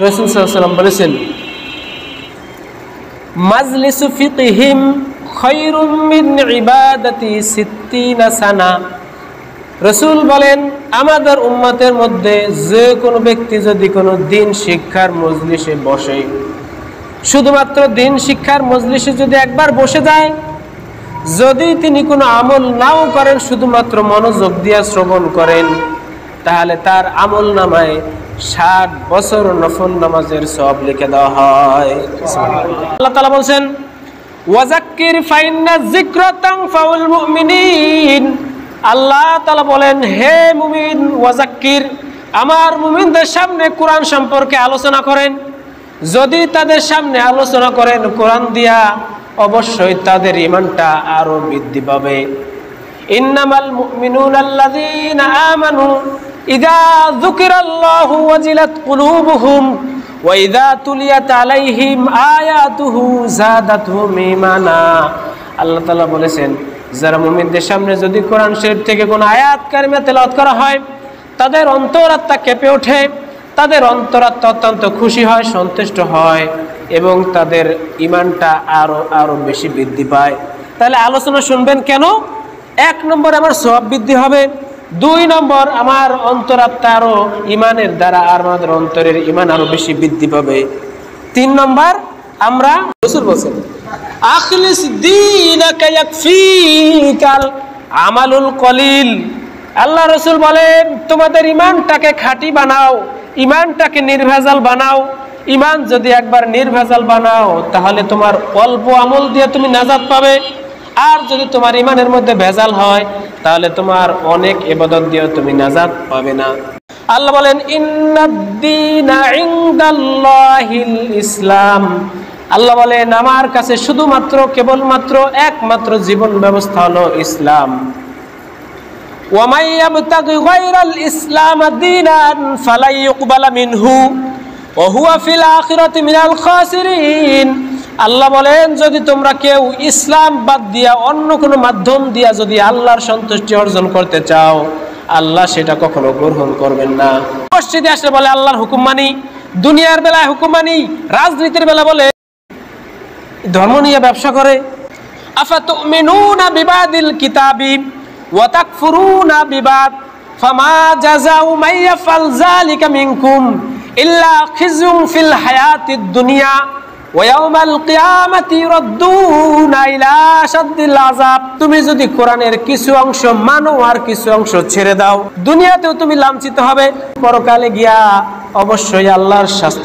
রাসূল সাল্লাল্লাহু আলাইহি ওয়াসাল্লাম বলেছেন, মাজলিসু ফিকহিম খায়রুম মিন ইবাদাতি 60 সানা। রাসূল বলেন, আমাদের উম্মতের মধ্যে যে কোনো ব্যক্তি যদি কোনো দিন শিক্ষার মজলিসে বসে, শুধুমাত্র দিন শিক্ষার মজলিসে যদি একবার বসে যায়, যদি তিনি কোনো আমল নাও করেন, শুধুমাত্র মনোযোগ দিয়ে শ্রবণ করেন, তাহলে তার আমল নামায় 60 বছর নফল নামাজের সওয়াব লিখে দেওয়া হয়। আল্লাহ তাআলা বলেন, ওয়াজাক্কির ফাইন্না যিকরা তানফাউল মুমিনিন। আল্লাহ তাআলা বলেন, হে মুমিন, ওয়াজাক্কির, আমার মুমিনদের সামনে কোরআন সম্পর্কে আলোচনা করেন। যদি তাদের সামনে আলোচনা করেন কোরআন দিয়া, অবশ্যই তাদের ঈমানটা আরো বৃদ্ধি পাবে। ইন্নামাল মুমিনুনা আল্লাযীনা আমানু ইযা যুকিরাল্লাহু ওয়াজিলাত কুলুবুহুম ওয়া ইযা তুলিয়াত আলাইহিম আয়াতুহু যাদাতহুম ঈমানা। আল্লাহ তাআলা বলেছেন, যারা মুমিনদের সামনে যদি কোরআন শরীফ থেকে কোনো আয়াত কারিমা তেলাওয়াত করা হয়, তাদের অন্তরাত্মা কেঁপে ওঠে, তাদের অন্তরাত্মা অত্যন্ত খুশি হয়, সন্তুষ্ট হয় এবং তাদের ঈমানটা আরো বেশি বৃদ্ধি পায়। তাহলে আলোচনা শুনবেন কেন? 1 নম্বর, আমার সওয়াব বৃদ্ধি হবে। 2 নম্বর, আমার অন্তরাত্মা আরো ঈমানের দ্বারা আর আমাদের অন্তরের ঈমান আরো বেশি বৃদ্ধি পাবে। 3 নম্বর, আমরা রাসূল বলেন, আখলিস দীনাকা ইয়াকফিকাল আমালুল কলিল। আল্লাহ রাসূল বলেন, তোমাদের ঈমানটাকে খাঁটি বানাও, ঈমানটাকে নির্ভেজাল বানাও। ঈমান যদি একবার নির্ভেজাল বানাও, তাহলে তোমার অল্প আমল দিয়ে তুমি নাজাত পাবে। আর যদি তোমার ঈমানের মধ্যে ভেজাল হয়, তাহলে তোমার অনেক ইবাদত দিয়েও তুমি নাজাত পাবে না। আল্লাহ বলেন, ইন্নাদ-দীনা ইনদাল্লাহিল ইসলাম। আল্লাহ বলেন, আমার কাছে শুধুমাত্র কেবলমাত্র একমাত্র জীবন ব্যবস্থা হলো ইসলাম। ওয়ামাই ইয়াবতাগি গায়রাল ইসলাম দীনান ফালা ইউকবালা মিনহু ওয়া হুয়া ফিল আখিরাতি মিনাল খাসিরিন। আল্লাহ বলেন, যদি তোমরা কেউ ইসলাম বাদ দিয়া অন্য কোনো মাধ্যম দিয়া যদি আল্লাহর সন্তুষ্টি অর্জন করতে চাও, আল্লাহ সেটা কখনো গ্রহণ করবেন না। মসজিদে আসলে বলে আল্লাহর হুকুম মানি, দুনিয়ার বেলায় হুকুম মানি, রাজনীতির বেলা বলে ধর্ম নিয়ে ব্যবসা করে। আফাতুমিনুনা বিবাদিল কিতাবি ওয়া তাকফুরুনা বিবাদ ফামা জাযাউ মান ইয়াফআল যালিকা মিনকুম ইল্লা খিজুম ফিল হায়াতিদ দুনিয়া ওয়া ইয়াউমাল কিয়ামাতি ইউরাদ্দুনা ইলা আশাদ্দিল আযাব। তুমি যদি কোরআনের কিছু অংশ মানো আর কিছু অংশ ছেড়ে দাও, দুনিয়াতেও তুমি লাঞ্ছিত হবে, পরকালে গিয়া অবশ্যই আল্লাহর শাস্তি